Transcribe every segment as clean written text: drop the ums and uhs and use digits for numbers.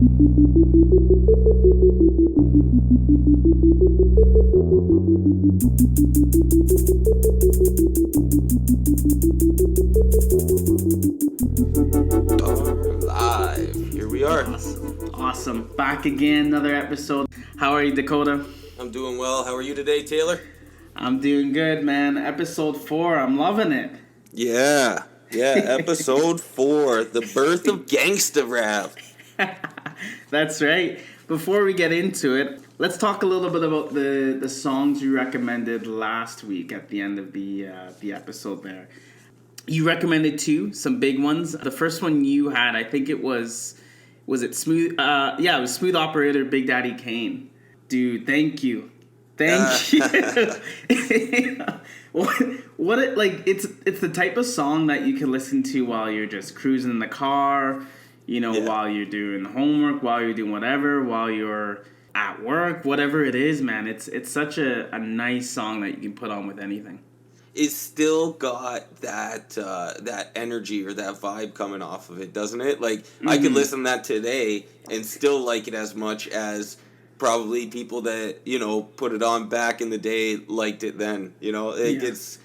Live. Here we are. Awesome. Back again, another episode. How are you, Dakota? I'm doing well. How are you today, Taylor? I'm doing good, man. Episode 4. I'm loving it. Yeah. Episode 4. The birth of Gangsta Rap. That's right. Before we get into it, let's talk a little bit about the songs you recommended last week at the end of the episode there. You recommended 2, some big ones. The first one you had, I think it was it Smooth? Yeah, it was Smooth Operator, Big Daddy Kane. Dude, thank you. Thank you. what it like? It's the type of song that you can listen to while you're just cruising in the car, while you're doing homework, while you're doing whatever, while you're at work, whatever it is, man. It's such a nice song that you can put on with anything. It's still got that energy or that vibe coming off of it, doesn't it? Like, I could listen to that today and still like it as much as probably people that, put it on back in the day liked it then. It's,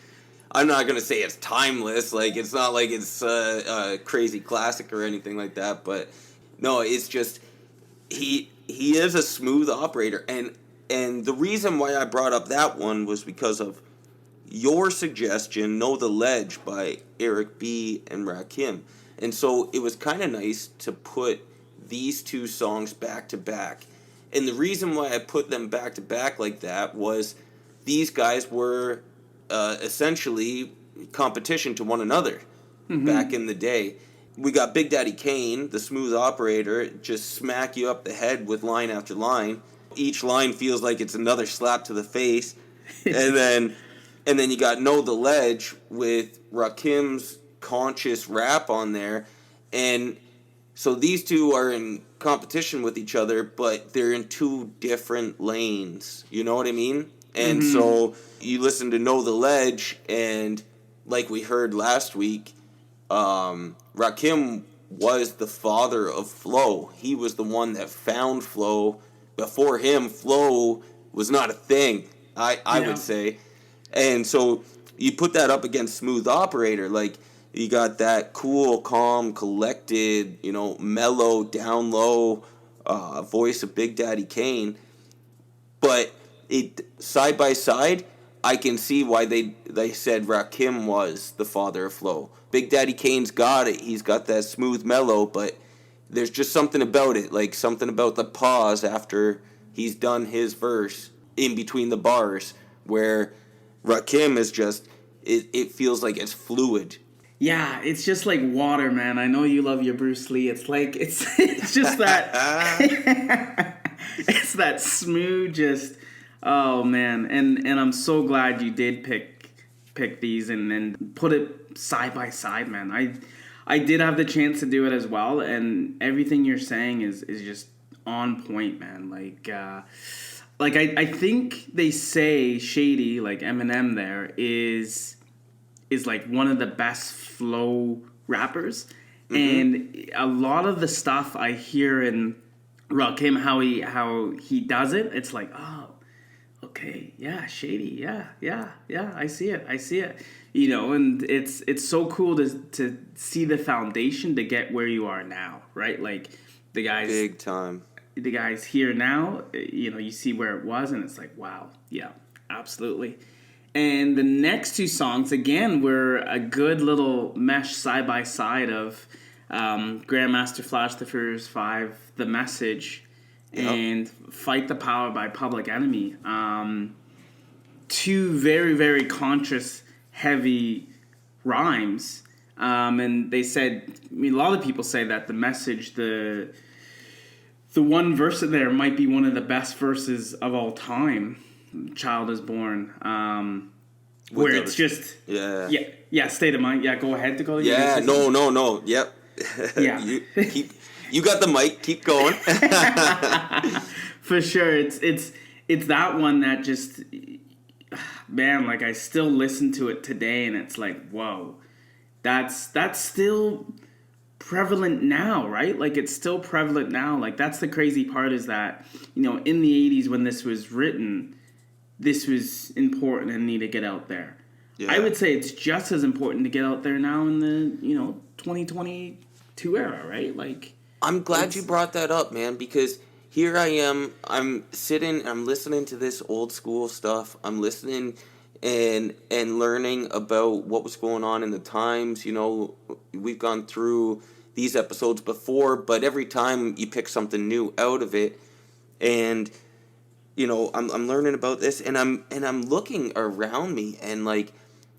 I'm not going to say it's timeless. Like, it's not like it's a crazy classic or anything like that. But, no, it's just, he is a smooth operator. And the reason why I brought up that one was because of your suggestion, Know the Ledge by Eric B. and Rakim. And so it was kind of nice to put these 2 songs back to back. And the reason why I put them back to back like that was these guys were essentially competition to one another back in the day. We got Big Daddy Kane, the smooth operator, just smack you up the head with line after line. Each line feels like it's another slap to the face. And then you got Know the Ledge with Rakim's conscious rap on there. And so these 2 are in competition with each other, but they're in 2 different lanes. You know what I mean? And so you listen to Know the Ledge, and like we heard last week, Rakim was the father of flow. He was the one that found flow. Before him, flow was not a thing, I would say. And so you put that up against Smooth Operator, like you got that cool, calm, collected, mellow, down low voice of Big Daddy Kane. But it side by side, I can see why they said Rakim was the father of flow. Big Daddy Kane's got it. He's got that smooth mellow, but there's just something about it, like something about the pause after he's done his verse in between the bars where Rakim is just, it feels like it's fluid. Yeah, it's just like water, man. I know you love your Bruce Lee. It's like, it's just that, it's that smooth, just, oh man. And I'm so glad you did pick these and put it side by side, man. I did have the chance to do it as well, and everything you're saying is just on point, man. Like I think they say Shady, like Eminem there, is like one of the best flow rappers. And a lot of the stuff I hear in Rakim, how he does it, it's like, oh, okay, yeah, Shady, yeah, I see it. And it's so cool to see the foundation to get where you are now, right? Like the guys big time. The guys here now, you see where it was, and it's like, wow, yeah, absolutely. And the next 2 songs, again, were a good little mesh side-by-side of Grandmaster Flash the Furious 5, The Message, and Fight the Power by Public Enemy. 2 very, very conscious, heavy rhymes. And they said, a lot of people say that The Message, the one verse in there might be one of the best verses of all time. Child is Born. Where it's just state of mind. Yeah, go ahead, Dakota. Yeah, no. Yep. Yeah. you got the mic. Keep going. For sure, it's that one that just, man, like I still listen to it today, and it's like, whoa, that's still prevalent now, right? Like it's still prevalent now. Like that's the crazy part is that, you know, in the 80s when this was written, this was important and need to get out there. Yeah. I would say it's just as important to get out there now in the, you know, 2022 era, right? Like I'm glad you brought that up, man, because here I am, I'm sitting, I'm listening to this old school stuff. I'm listening and learning about what was going on in the times. You know, we've gone through these episodes before, but every time you pick something new out of it, and you know, I'm learning about this, and I'm looking around me, and like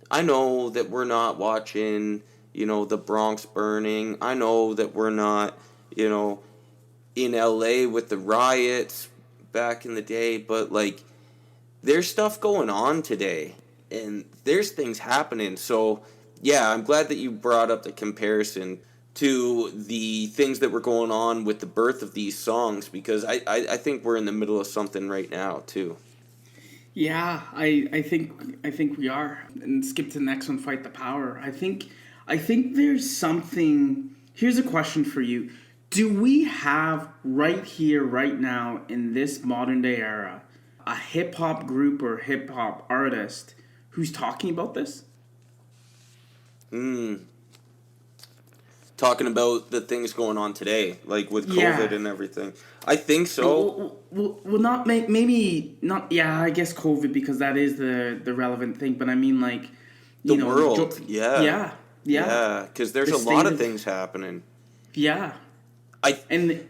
I know that we're not watching, you know, the Bronx burning. I know that we're not, you know, in LA with the riots back in the day, but like there's stuff going on today and there's things happening. So, yeah, I'm glad that you brought up the comparison to the things that were going on with the birth of these songs, because I think we're in the middle of something right now, too. yeah, I think we are. And skip to the next one, fight the power. I think there's something. Here's a question for you. Do we have right here, right now, in this modern day era, a hip hop group or hip hop artist who's talking about this? Talking about the things going on today, like with Yeah. COVID and everything. I think so. Well, not maybe not. Yeah, I guess COVID because that is the relevant thing. But I mean, like, The you know, world, yeah. yeah, Yeah, because there's The a lot state of of- things happening. yeah, I and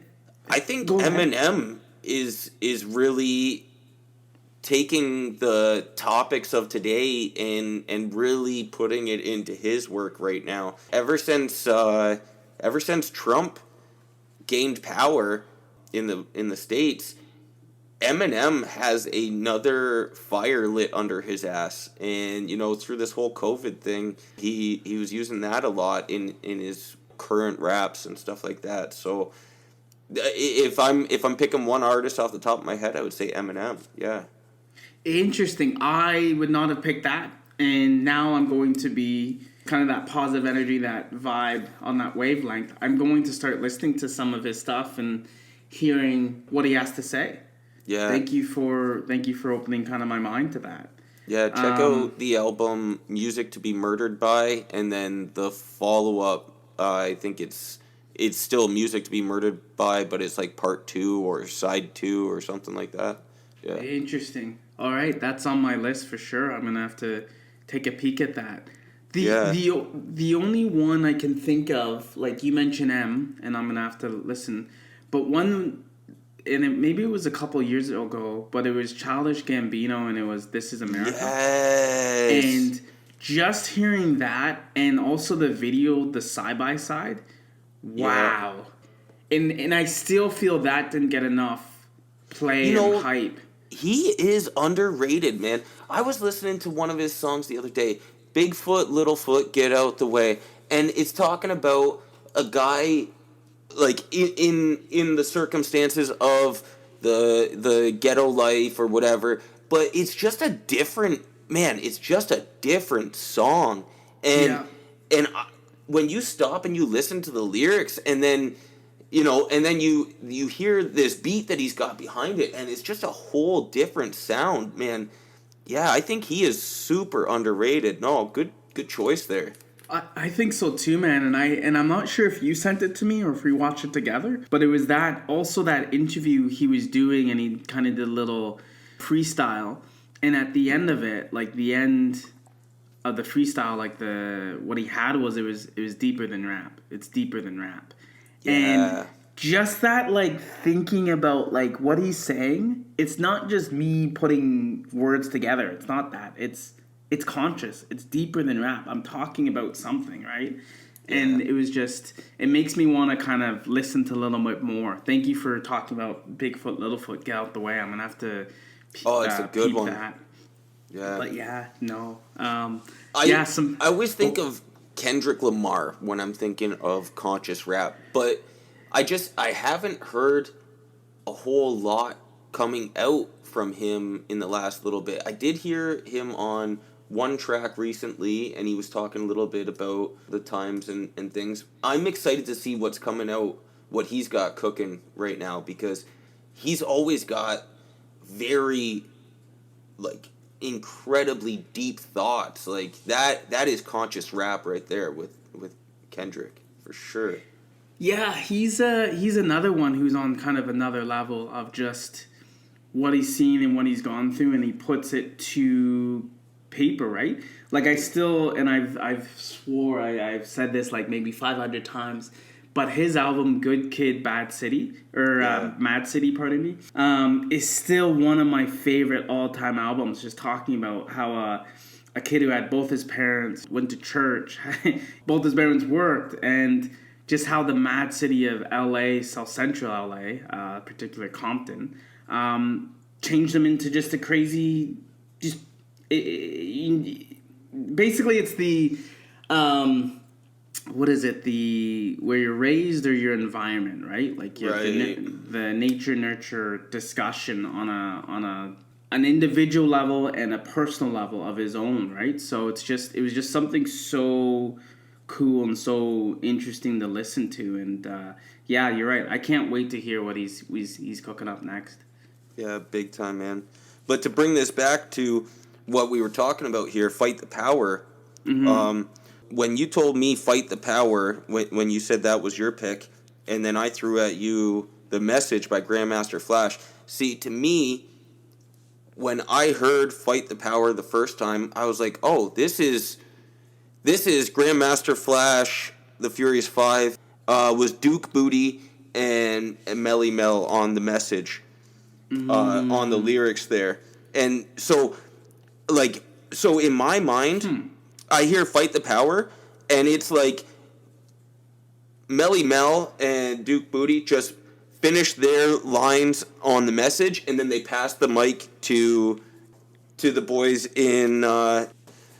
I think go ahead. Eminem is really taking the topics of today and really putting it into his work right now. Ever since Trump gained power in the states, Eminem has another fire lit under his ass, and you know, through this whole COVID thing, he was using that a lot in his current raps and stuff like that. So if I'm picking one artist off the top of my head, I would say Eminem. Yeah. Interesting. I would not have picked that, and now I'm going to be kind of that positive energy, that vibe on that wavelength. I'm going to start listening to some of his stuff and hearing what he has to say. Yeah. Thank you for opening kind of my mind to that. Yeah, check out the album Music to Be Murdered By, and then the follow-up, I think it's still Music to Be Murdered By, but it's like part 2 or side 2 or something like that. Yeah. Interesting. All right, that's on my list for sure. I'm gonna have to take a peek at that. Yeah. The only one I can think of, like you mentioned M, and I'm gonna have to listen, but one, and maybe it was a couple years ago, but it was Childish Gambino, and it was This Is America. Yes. And just hearing that, and also the video, the side by side, wow. And I still feel that didn't get enough play and hype. He is underrated, man. I was listening to one of his songs the other day, Bigfoot, Littlefoot, Get Out the Way, and it's talking about a guy like in the circumstances of the ghetto life or whatever, but it's just a different song. And when you stop and you listen to the lyrics, and then you hear this beat that he's got behind it, and it's just a whole different sound, man. Yeah, I think he is super underrated. No, good choice there. I think so too, man. And I'm not sure if you sent it to me or if we watched it together, but it was that interview he was doing, and he kind of did a little freestyle, and at the end of it, like the end of the freestyle, like what he had was it was deeper than rap. It's deeper than rap. Yeah. And just that, like, thinking about, like, what he's saying, it's not just me putting words together. It's not that. It's conscious. It's deeper than rap. I'm talking about something, right? Yeah. And it was just, it makes me want to kind of listen to a little bit more. Thank you for talking about Bigfoot, Littlefoot, Get Out the Way. I'm going to have to it's a good one. That. Yeah. But yeah, no. I always think of Kendrick Lamar when I'm thinking of conscious rap, but I haven't heard a whole lot coming out from him in the last little bit. I did hear him on one track recently, and he was talking a little bit about the times and things. I'm excited to see what's coming out, what he's got cooking right now, because he's always got very, like, incredibly deep thoughts. Like, that is conscious rap right there with Kendrick, for sure. Yeah, he's another one who's on kind of another level of just what he's seen and what he's gone through, and he puts it to paper, right? Like, I still, and I've swore I've said this like maybe 500 times, but his album Good Kid, Bad City, or Mad City, pardon me, is still one of my favorite all-time albums. Just talking about how a kid who had both his parents went to church, both his parents worked, and just how the mad city of LA, South Central LA, particularly Compton, changed them into just a crazy, basically it's the, what is it, the where you're raised or your environment, right? Like the nature nurture discussion on an individual level and a personal level of his own, right? So it was just something so cool and so interesting to listen to, and yeah, you're right. I can't wait to hear what he's cooking up next. Yeah, big time, man. But to bring this back to what we were talking about here, Fight the Power. Mm-hmm. When you told me Fight the Power, when you said that was your pick, and then I threw at you The Message by Grandmaster Flash. See, to me, when I heard Fight the Power the first time, I was like, oh, this is Grandmaster Flash, The Furious Five, was Duke Booty and Melly Mel on The Message, on the lyrics there. And so in my mind, I hear Fight the Power, and it's like Melly Mel and Duke Booty just finished their lines on The Message, and then they passed the mic to the boys in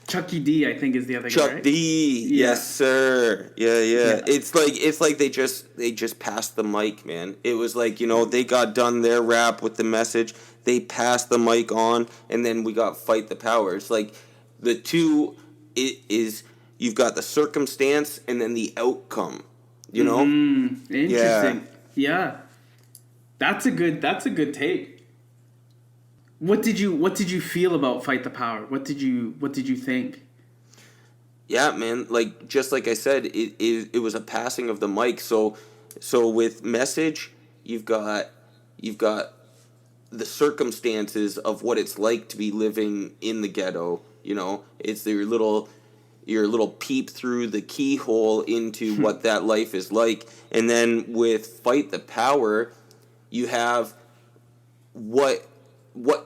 Chucky D, I think, is the other guy. Chuck right? D, yeah. Yes sir, yeah. It's like they just passed the mic, man. It was like, they got done their rap with The Message, they passed the mic on, and then we got Fight the Power. It's like the two, it is, you've got the circumstance and then the outcome, Interesting. Yeah. That's a good take. What did you feel about Fight the Power? What did you think? Yeah, man, just like I said, it was a passing of the mic. So with Message, you've got the circumstances of what it's like to be living in the ghetto. It's your little peep through the keyhole into what that life is like. And then with Fight the Power, you have what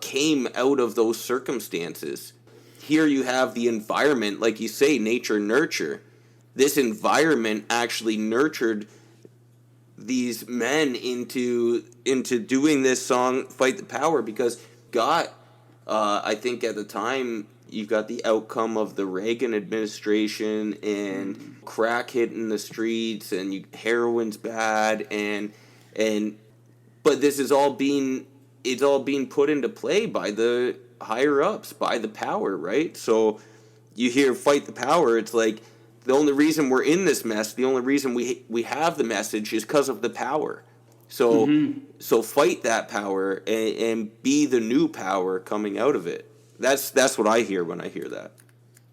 came out of those circumstances. Here you have the environment, like you say, nature nurture. This environment actually nurtured these men into doing this song, Fight the Power, because I think at the time, you got the outcome of the Reagan administration and crack hitting the streets and heroin's bad but this is all being put into play by the higher ups, by the power, right? So you hear Fight the Power, it's like the only reason we're in this mess, the only reason we have the message is because of the power. So so fight that power and be the new power coming out of it. That's what I hear when I hear that.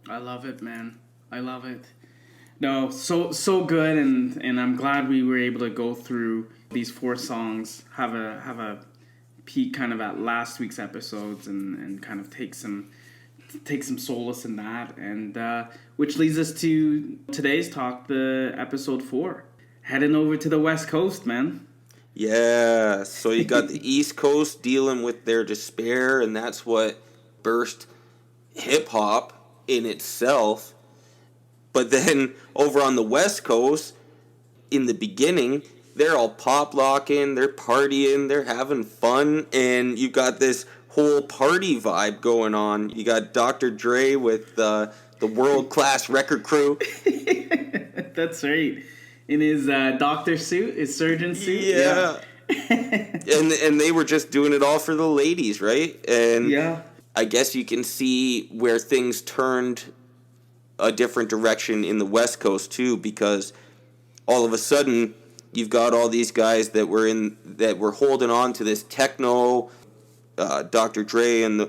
I love it, man. I love it. No, so good, and I'm glad we were able to go through these 4 songs, have a peek kind of at last week's episodes, and kind of take some solace in that, and which leads us to today's talk, the episode 4, heading over to the West Coast, man. Yeah, so you got the East Coast dealing with their despair, and that's what burst hip-hop in itself. But then over on the West Coast, in the beginning, they're all pop-locking, they're partying, they're having fun, and you got this whole party vibe going on. You got Dr. Dre with the world-class record crew. That's right. In his doctor suit, his surgeon suit. Yeah. and they were just doing it all for the ladies, right? And yeah. I guess you can see where things turned a different direction in the West Coast too, because all of a sudden you've got all these guys that were holding on to this techno. Dr. Dre and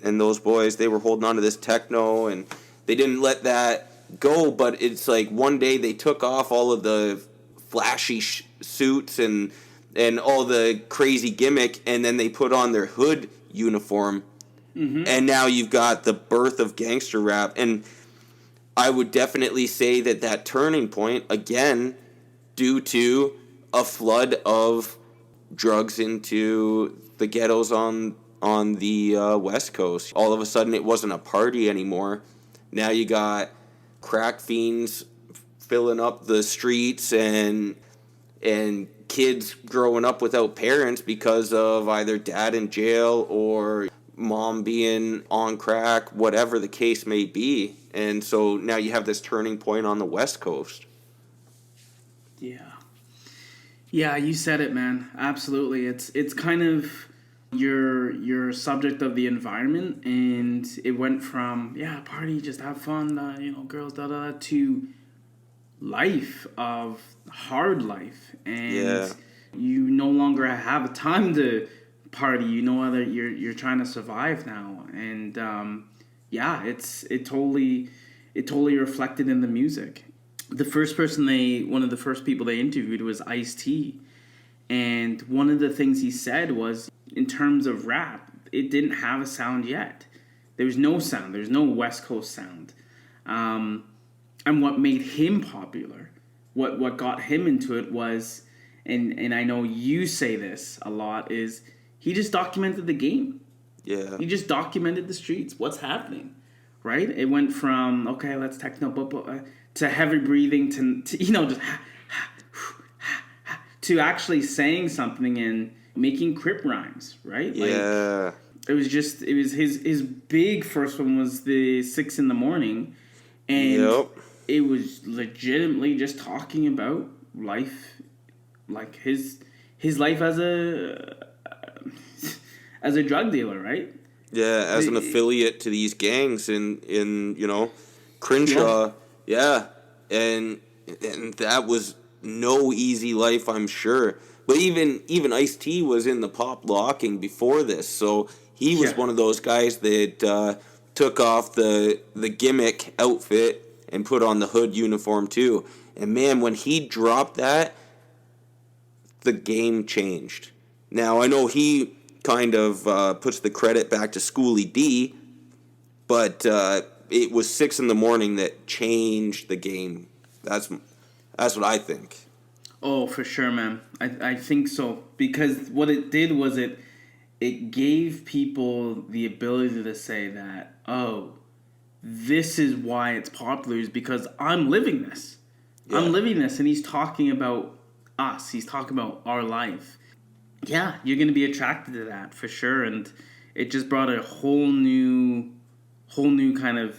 those boys, they were holding on to this techno, and they didn't let that go. But it's like one day they took off all of the flashy suits and all the crazy gimmick, and then they put on their hood uniform, and now you've got the birth of gangster rap. And I would definitely say that turning point, again, due to a flood of drugs into the ghettos on the West Coast. All of a sudden, it wasn't a party anymore. Now you got crack fiends filling up the streets, and kids growing up without parents because of either dad in jail or mom being on crack, whatever the case may be. And so now you have this turning point on the West Coast. Yeah, you said it, man. Absolutely. It's kind of your subject of the environment, and it went from party, just have fun, girls, to life of hard life, and you no longer have time to party. You know whether you're trying to survive now, and it totally reflected in the music. One of the first people they interviewed was Ice-T, and one of the things he said was, in terms of rap, it didn't have a sound yet. There was no sound. There's no West Coast sound. And what made him popular, what got him into it was, and I know you say this a lot, is he just documented the game. Yeah. He just documented the streets. What's happening, right? It went from, okay, let's techno, to heavy breathing, to just to actually saying something and making crip rhymes, right? Yeah. It was his big first one was the 6 a.m, and it was legitimately just talking about life, like his life as a drug dealer, right? Yeah, as an affiliate to these gangs in Crenshaw. Yeah. And that was no easy life, I'm sure. But even Ice-T was in the pop locking before this, so he was one of those guys that took off the gimmick outfit and put on the hood uniform too. And man, when he dropped that, the game changed. Now, I know he kind of puts the credit back to Schooly D, but it was 6 a.m. that changed the game. That's what I think. Oh, for sure, man. I think so. Because what it did was it gave people the ability to say that, oh, this is why it's popular, is because I'm living this. Yeah. I'm living this, and he's talking about us. He's talking about our life. Yeah, you're going to be attracted to that for sure, and it just brought a whole new kind of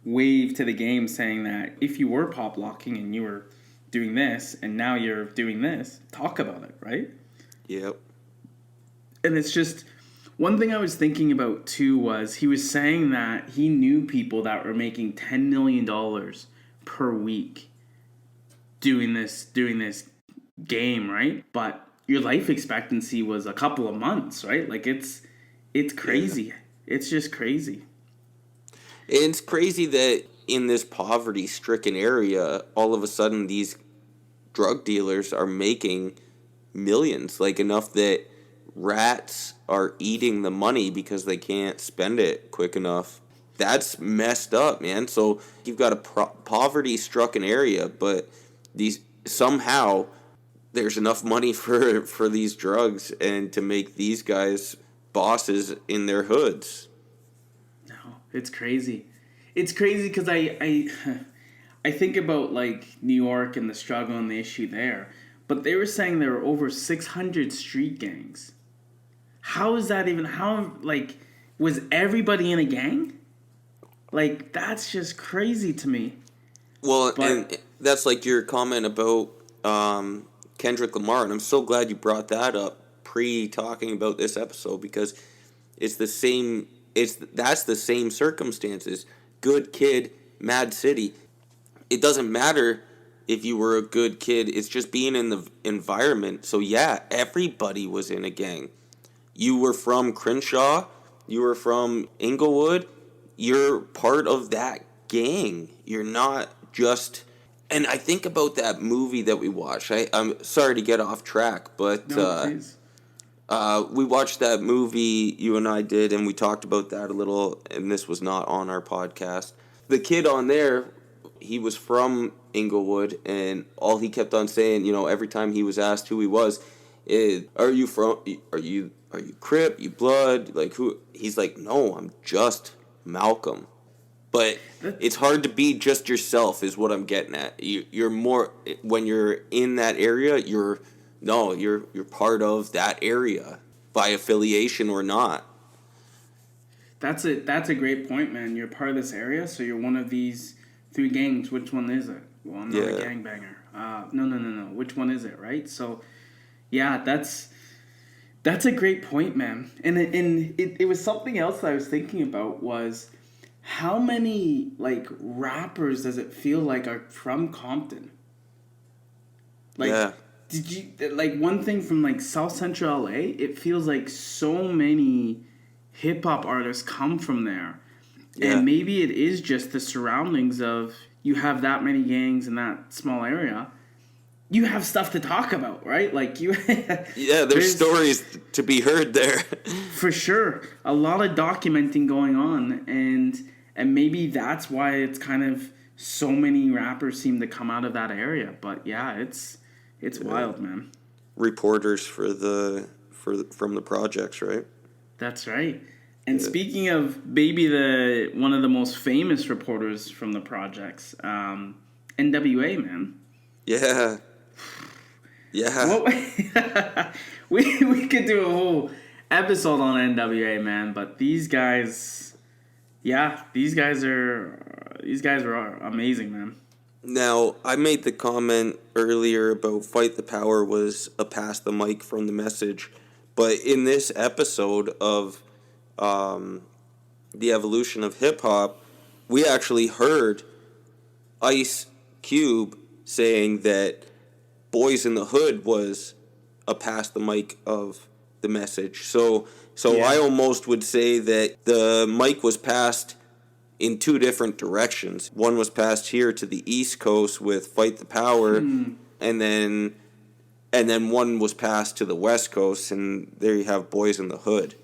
wave to the game, saying that if you were pop locking and you were doing this and now you're doing this, talk about it, right? Yep. And it's just, one thing I was thinking about too was he was saying that he knew people that were making $10 million per week doing this game, right? But your life expectancy was a couple of months, right? Like it's crazy. Yeah. It's just crazy. It's crazy that in this poverty-stricken area, all of a sudden these drug dealers are making millions, like enough that rats are eating the money because they can't spend it quick enough. That's messed up, man. So you've got a poverty-stricken area, but somehow there's enough money for these drugs and to make these guys bosses in their hoods. It's crazy. It's crazy because I think about like New York and the struggle and the issue there, but they were saying there were over 600 street gangs. How is that even? Was everybody in a gang? Like, that's just crazy to me. Well, and that's like your comment about Kendrick Lamar, and I'm so glad you brought that up pre-talking about this episode, because it's the same that's the same circumstances. Good kid, mad city. It doesn't matter if you were a good kid. It's just being in the environment. So yeah, everybody was in a gang. You were from Crenshaw, you were from Inglewood, you're part of that gang. You're not just. And I think about that movie that we watched. I'm sorry to get off track, but No, please. we watched that movie, you and I did, and we talked about that a little, and this was not on our podcast. The kid on there, he was from Inglewood, and all he kept on saying, every time he was asked who he was, are you Crip, you Blood, like who? He's like, no, I'm just Malcolm. But it's hard to be just yourself, is what I'm getting at. You're more, when you're in that area, you're part of that area by affiliation or not. That's a great point, man. You're part of this area, so you're one of these 3 gangs. Which one is it? Well, I'm not a gangbanger. No. Which one is it, right? So, yeah, that's a great point, man. And it was something else that I was thinking about was how many, like, rappers does it feel like are from Compton? Like, yeah. Did you, like, one thing from, like, South Central LA, it feels like so many hip-hop artists come from there. Yeah. And maybe it is just the surroundings of, you have that many gangs in that small area, you have stuff to talk about, right? Like, you... yeah, there's stories to be heard there. For sure. A lot of documenting going on, and maybe that's why it's kind of so many rappers seem to come out of that area. But yeah, it's wild, man. Reporters from the projects, right? That's right. And speaking of maybe one of the most famous reporters from the projects, N.W.A, man. Yeah. Yeah. Well, we could do a whole episode on N.W.A, man, but these guys are amazing, man. Now, I made the comment earlier about Fight the Power was a pass the mic from the message, but in this episode of the evolution of hip-hop, we actually heard Ice Cube saying that Boys in the Hood was a pass the mic of the message. So yeah. I almost would say that the mic was passed in 2 different directions. One was passed here to the East Coast with Fight the Power, and then one was passed to the West Coast, and there you have Boys in the Hood.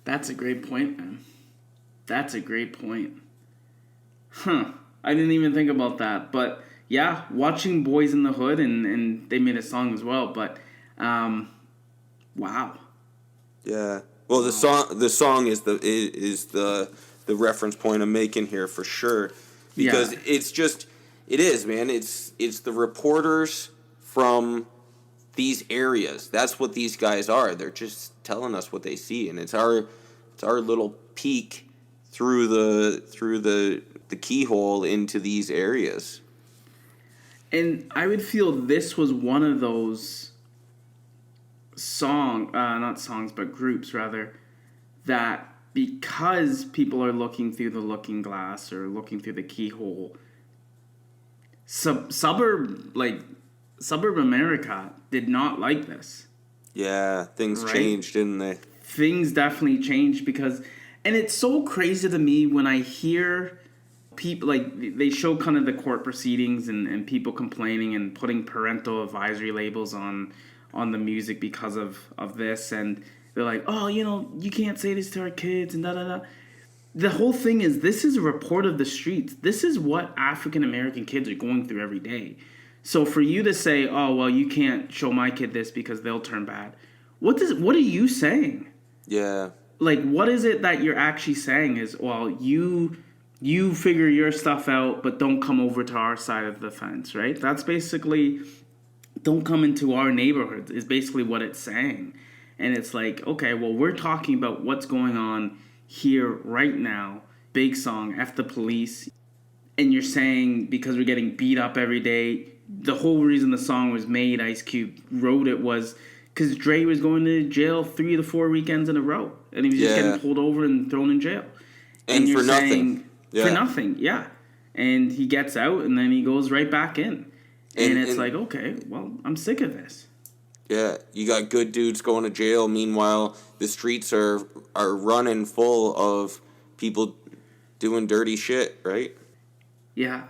That's a great point, man. That's a great point. Huh. I didn't even think about that, but yeah, watching Boys in the Hood, and they made a song as well, but wow. Yeah. Well, the song is the reference point I'm making here for sure, because it is, man. It's the reporters from these areas. That's what these guys are. They're just telling us what they see, and it's our little peek through the keyhole into these areas. And I would feel this was one of those groups rather, that because people are looking through the looking glass or looking through the keyhole, suburb America did not like this. Yeah, things changed, didn't they? Things definitely changed and it's so crazy to me when I hear people, like, they show kind of the court proceedings and people complaining and putting parental advisory labels on the music because of this, and they're like, oh, you can't say this to our kids and da-da-da. The whole thing is, this is a report of the streets. This is what African American kids are going through every day. So for you to say, oh, well, you can't show my kid this because they'll turn bad, what are you saying? Yeah. Like, what is it that you're actually saying is, well, you figure your stuff out, but don't come over to our side of the fence, right? That's basically, don't come into our neighborhoods is basically what it's saying. And it's like, okay, well, we're talking about what's going on here right now. Big song, F the police. And you're saying because we're getting beat up every day, the whole reason the song was made, Ice Cube wrote it, was because Dre was going to jail 3 to 4 weekends in a row, and he was just getting pulled over and thrown in jail. And you're for nothing. For nothing, yeah. And he gets out, and then he goes right back in. And it's like, okay, well, I'm sick of this. Yeah, you got good dudes going to jail. Meanwhile, the streets are running full of people doing dirty shit, right? Yeah.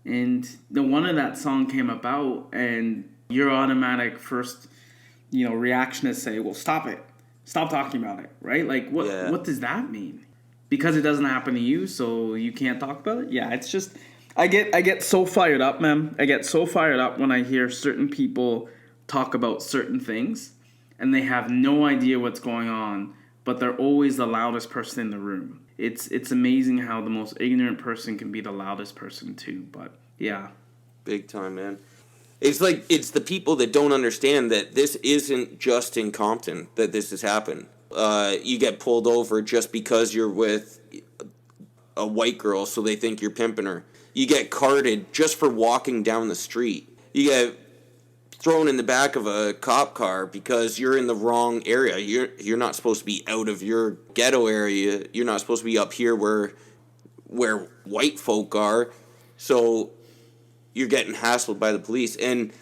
And the one of that song came about, and your automatic first, reaction is say, well, stop it. Stop talking about it, right? Like, what does that mean? Because it doesn't happen to you, so you can't talk about it? Yeah, it's just, I get so fired up, man. I get so fired up when I hear certain people talk about certain things, and they have no idea what's going on, but they're always the loudest person in the room. It's amazing how the most ignorant person can be the loudest person too, but yeah. Big time, man. It's like, it's the people that don't understand that this isn't just in Compton that this has happened. You get pulled over just because you're with a white girl, so they think you're pimping her. You get carded just for walking down the street. You get thrown in the back of a cop car because you're in the wrong area. You're not supposed to be out of your ghetto area. You're not supposed to be up here where white folk are. So you're getting hassled by the police. And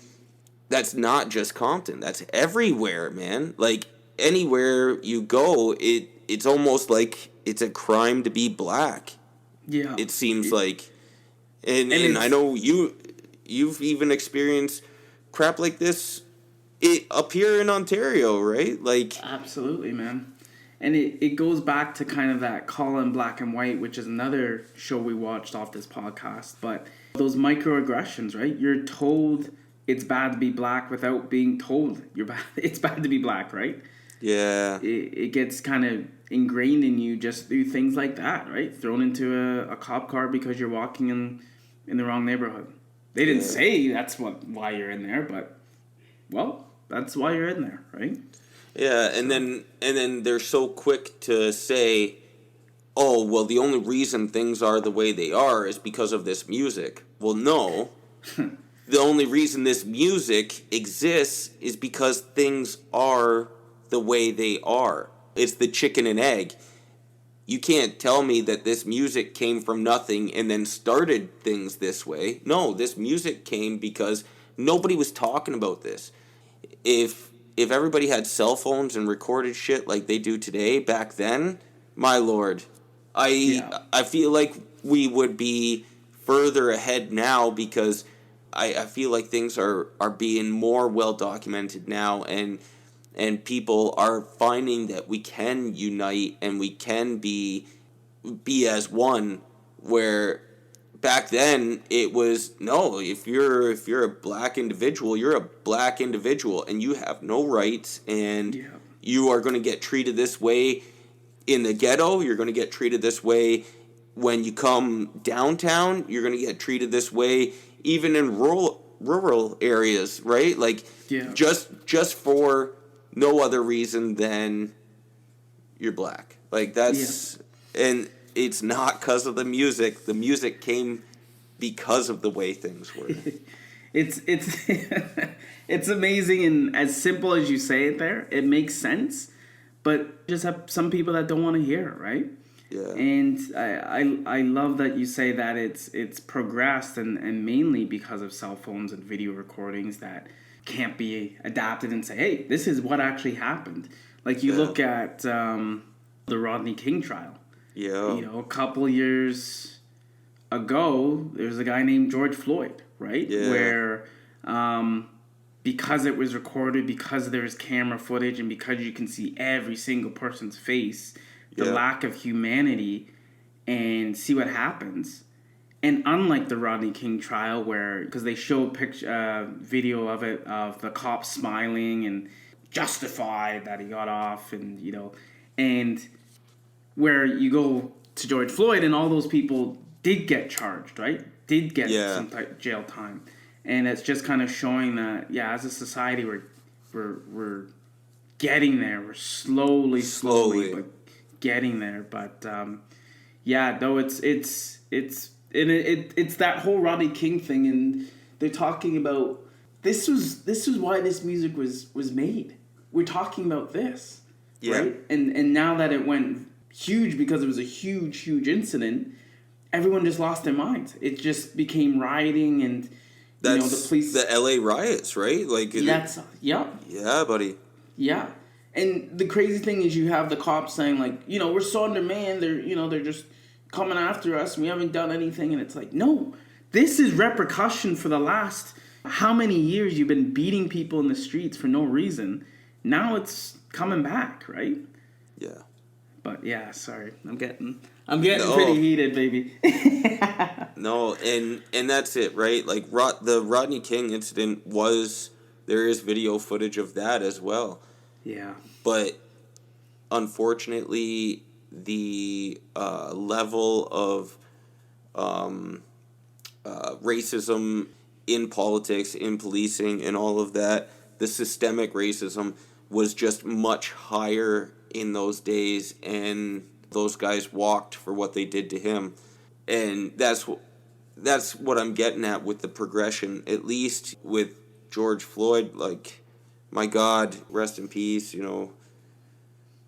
that's not just Compton. That's everywhere, man. Like, anywhere you go, it's almost like it's a crime to be black. Yeah. It seems like. And I know you've even experienced crap like this up here in Ontario, right? Like, absolutely, man. And it goes back to kind of that Colin Black and White, which is another show we watched off this podcast. But those microaggressions, right? You're told it's bad to be black without being told it's bad to be black, right? Yeah. It gets kind of ingrained in you just through things like that, right? Thrown into a cop car because you're walking in the wrong neighborhood. They didn't say that's why you're in there, but, well, that's why you're in there, right? Yeah, and then they're so quick to say, oh, well, the only reason things are the way they are is because of this music. Well, no. The only reason this music exists is because things are the way they are. It's the chicken and egg. You can't tell me that this music came from nothing and then started things this way. No, this music came because nobody was talking about this. If everybody had cell phones and recorded shit like they do today, back then, my lord, I feel like we would be further ahead now because I feel like things are being more well documented now, and people are finding that we can unite and we can be as one, where back then it was, no, if you're a black individual, you're a black individual and you have no rights, and you are going to get treated this way in the ghetto, you're going to get treated this way when you come downtown, you're going to get treated this way even in rural areas, right? Like, just for no other reason than you're black. Like, that's... And it's not because of the music. The music came because of the way things were. It's it's amazing, and as simple as you say it there, it makes sense. But just have some people that don't want to hear it, right? Yeah. And I love that you say that it's progressed and mainly because of cell phones and video recordings that can't be adapted and say, hey, this is what actually happened. Like, you look at the Rodney King trial. Yeah. A couple years ago, there was a guy named George Floyd, right? Yeah. Where because it was recorded, because there's camera footage, and because you can see every single person's face, the lack of humanity, and see what happens. And unlike the Rodney King trial, where, because they showed video of it, of the cops smiling and justified that he got off, and and where you go to George Floyd, and all those people did get charged, right? Did get some type of jail time, and it's just kind of showing that as a society we're getting there. We're slowly, but getting there. But though it's that whole Rodney King thing, and they're talking about this was why this music was made. we're talking about this, Yeah. right? And now that it went huge because it was a huge incident, everyone just lost their minds. It just became rioting, and That's the police. the LA riots, right? Like Yeah. Yeah, buddy. Yeah. And the crazy thing is, you have the cops saying, like, we're so undermanned. They're just coming after us. And we haven't done anything. And it's like, no, this is repercussion for the last how many years you've been beating people in the streets for no reason. Now it's coming back, right? Yeah. But yeah, sorry, I'm getting pretty heated, baby. No, and that's it, right? Like the Rodney King incident there is video footage of that as well. Yeah. But unfortunately, the level of racism in politics, in policing, and all of that, the systemic racism was just much higher in those days, and those guys walked for what they did to him. And that's what I'm getting at with the progression, at least with George Floyd. Like, my God, rest in peace,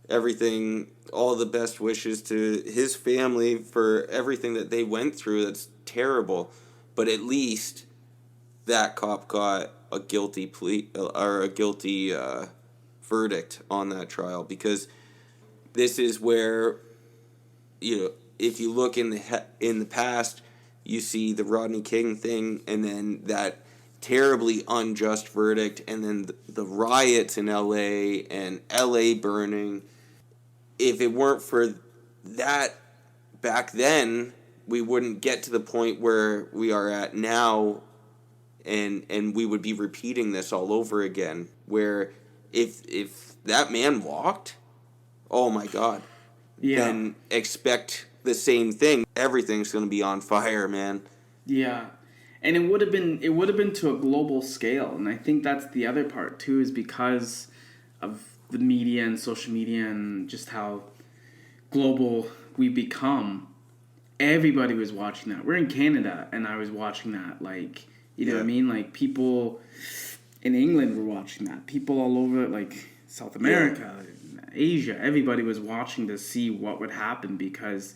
everything, all the best wishes to his family for everything that they went through. That's terrible. But at least that cop got a guilty plea or a guilty verdict on that trial, because this is where, if you look in the past, you see the Rodney King thing, and then that terribly unjust verdict, and then the riots in LA and LA burning. If it weren't for that back then, we wouldn't get to the point where we are at now, and we would be repeating this all over again, where if that man walked, oh my God, then expect the same thing. Everything's going to be on fire, man. Yeah. And it would have been to a global scale, and I think that's the other part too, is because of the media and social media and just how global we become. Everybody was watching that. We're in Canada, and I was watching that. Like, you know what I mean? Like, people in England were watching that. People all over, like, South America, Asia, everybody was watching to see what would happen, because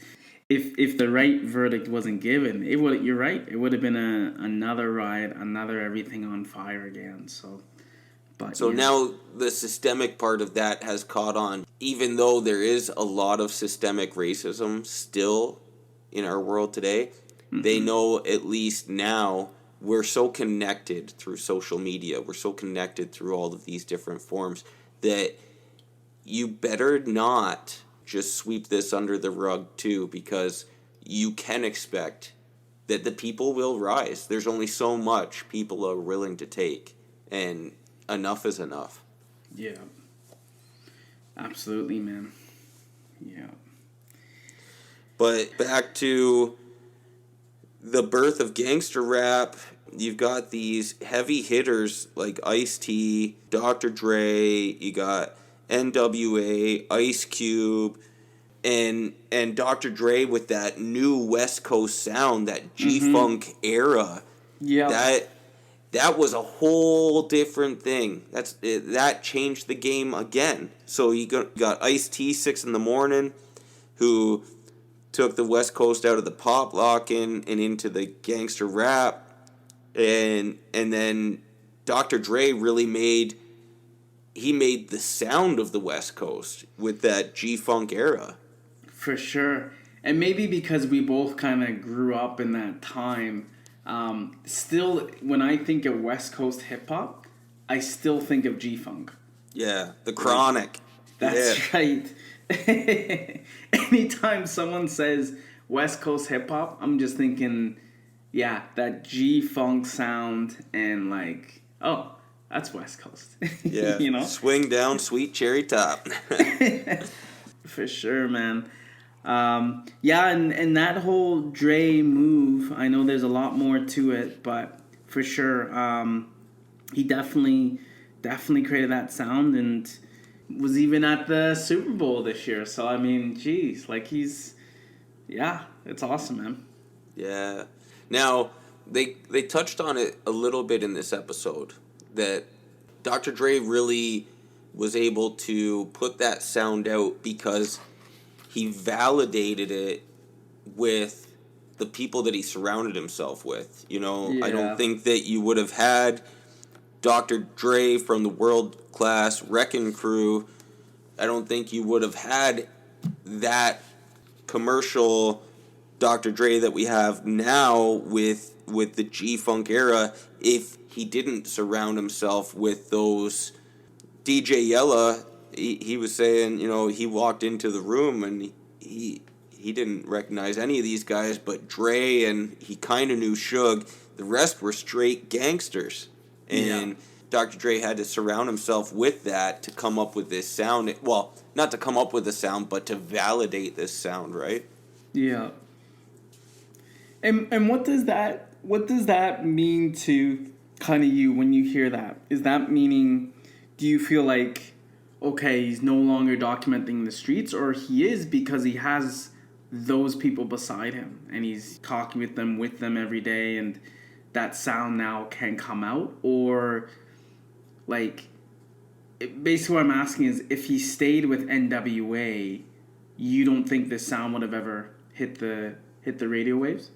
if the right verdict wasn't given, you're right, it would have been another riot, another everything on fire again. So now the systemic part of that has caught on. Even though there is a lot of systemic racism still in our world today, they know, at least now, we're so connected through social media, we're so connected through all of these different forms, that you better not just sweep this under the rug too, because you can expect that the people will rise. There's only so much people are willing to take, and enough is enough. Yeah. Absolutely, man. Yeah. But back to the birth of gangster rap, you've got these heavy hitters like Ice-T, Dr. Dre, you got N.W.A, Ice Cube, and Dr. Dre with that new West Coast sound, that G-Funk era. Yeah. That was a whole different thing. That changed the game again. So you got Ice-T, 6 in the Morning, who took the West Coast out of the pop locking and into the gangster rap, and then Dr. Dre really made the sound of the West Coast with that G-Funk era. For sure. And maybe because we both kind of grew up in that time, still, when I think of West Coast hip-hop, I still think of G-Funk. Yeah, the Chronic. That's right. Anytime someone says West Coast hip-hop, I'm just thinking, that G-Funk sound, and like, oh, that's West Coast. Yeah, swing down, sweet cherry top. For sure, man. And that whole Dre move, I know there's a lot more to it, but for sure, he definitely created that sound, and was even at the Super Bowl this year. So, I mean, geez, like, it's awesome, man. Yeah. Now, they touched on it a little bit in this episode, that Dr. Dre really was able to put that sound out because he validated it with the people that he surrounded himself with. You know, I don't Yeah. think that you would have had Dr. Dre from the world-class Wreckin' Crew. I don't think you would have had that commercial Dr. Dre that we have now with the G-Funk era if he didn't surround himself with those. DJ Yella, he was saying, you know, he walked into the room and he didn't recognize any of these guys but Dre, and he kind of knew Suge. The rest were straight gangsters. And Dr. Dre had to surround himself with that to come up with this sound. Well, not to come up with the sound, but to validate this sound, right? Yeah. And what does that mean to kind of you when you hear that? Is that meaning, do you feel like, okay, he's no longer documenting the streets, or he is because he has those people beside him and he's talking with them every day, and that sound now can come out? Or like, basically what I'm asking is, if he stayed with N.W.A, you don't think this sound would have ever hit the radio waves?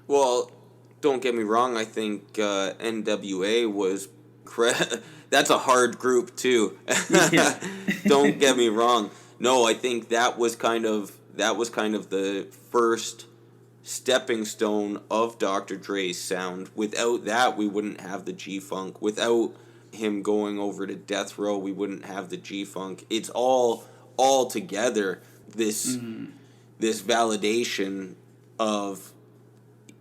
Well, don't get me wrong. I think N.W.A was that's a hard group too. Yeah. Don't get me wrong. No, I think that was kind of the first stepping stone of Dr. Dre's sound. Without that, we wouldn't have the G-Funk. Without him going over to Death Row, we wouldn't have the G-Funk. It's all together this this validation of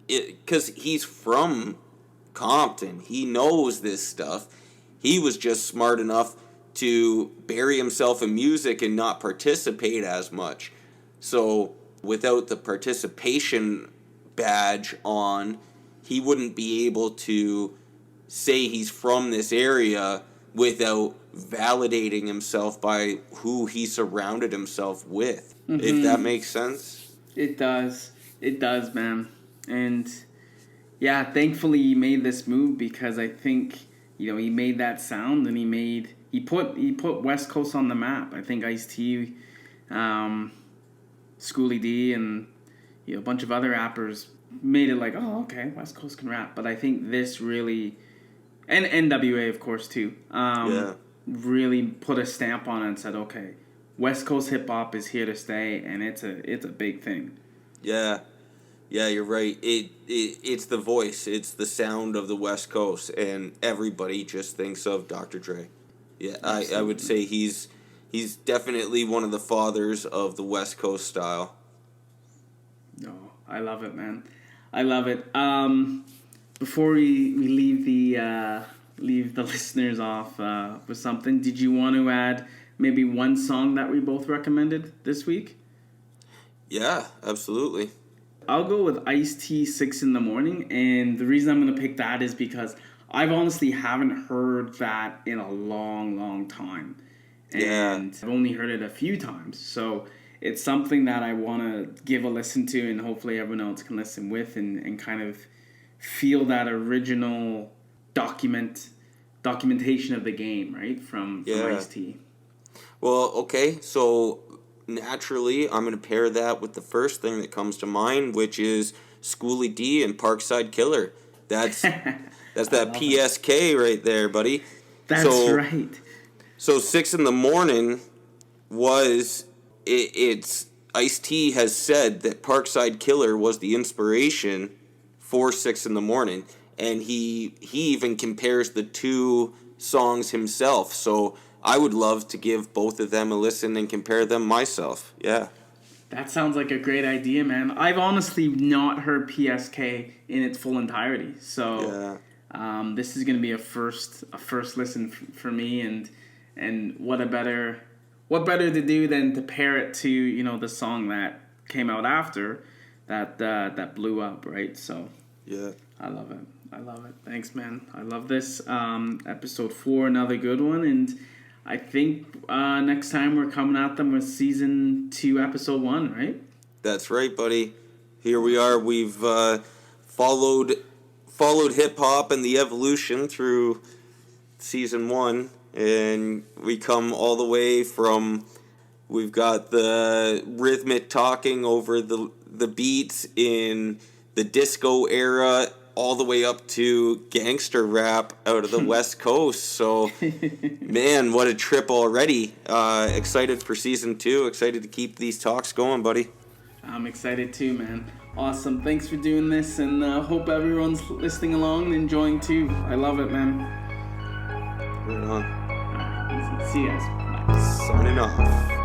it, because he's from Compton. He knows this stuff. He was just smart enough to bury himself in music and not participate as much. So without the participation badge on, he wouldn't be able to say he's from this area without validating himself by who he surrounded himself with. If that makes sense. It does. It does, man. And yeah, thankfully he made this move, because I think, you know, he made that sound, and he put West Coast on the map. I think Ice-T, Schooly D, and, you know, a bunch of other rappers made it like, oh, okay, West Coast can rap. But I think this really, and N.W.A, of course, too, really put a stamp on it and said, okay, West Coast hip hop is here to stay, and it's a big thing. Yeah. Yeah, you're right. It's the voice. It's the sound of the West Coast, and everybody just thinks of Dr. Dre. Yeah, I would say he's definitely one of the fathers of the West Coast style. No, I love it, man. I love it. Before we leave the listeners off with something, did you want to add maybe one song that we both recommended this week? Yeah, absolutely. I'll go with Ice-T, 6 in the Morning, and the reason I'm going to pick that is because I've honestly haven't heard that in a long, long time. And I've only heard it a few times, so it's something that I want to give a listen to, and hopefully everyone else can listen with, and kind of feel that original documentation of the game, right, from Ice-T. Well, okay, so naturally, I'm going to pair that with the first thing that comes to mind, which is Schooly D and Parkside Killer. That's that PSK right there, buddy. That's right. So 6 in the Morning was it's Ice-T has said that Parkside Killer was the inspiration for 6 in the Morning, and he even compares the two songs himself. So I would love to give both of them a listen and compare them myself. Yeah. That sounds like a great idea, man. I've honestly not heard PSK in its full entirety, so this is gonna be a first listen for me, and what better to do than to pair it to, you know, the song that came out after that blew up, right? So yeah, I love it. Thanks, man. I love this. Episode 4, another good one, and I think next time we're coming at them with season 2, episode 1, right? That's right, buddy. Here we are. We've followed hip hop and the evolution through season 1, and we come all the way from. We've got the rhythmic talking over the beats in the disco era, all the way up to gangster rap out of the West Coast. So, man, what a trip already. Excited for season 2. Excited to keep these talks going, buddy. I'm excited too, man. Awesome. Thanks for doing this, and hope everyone's listening along and enjoying too. I love it, man. Right on. All right, easy. See you guys. Bye. Signing off.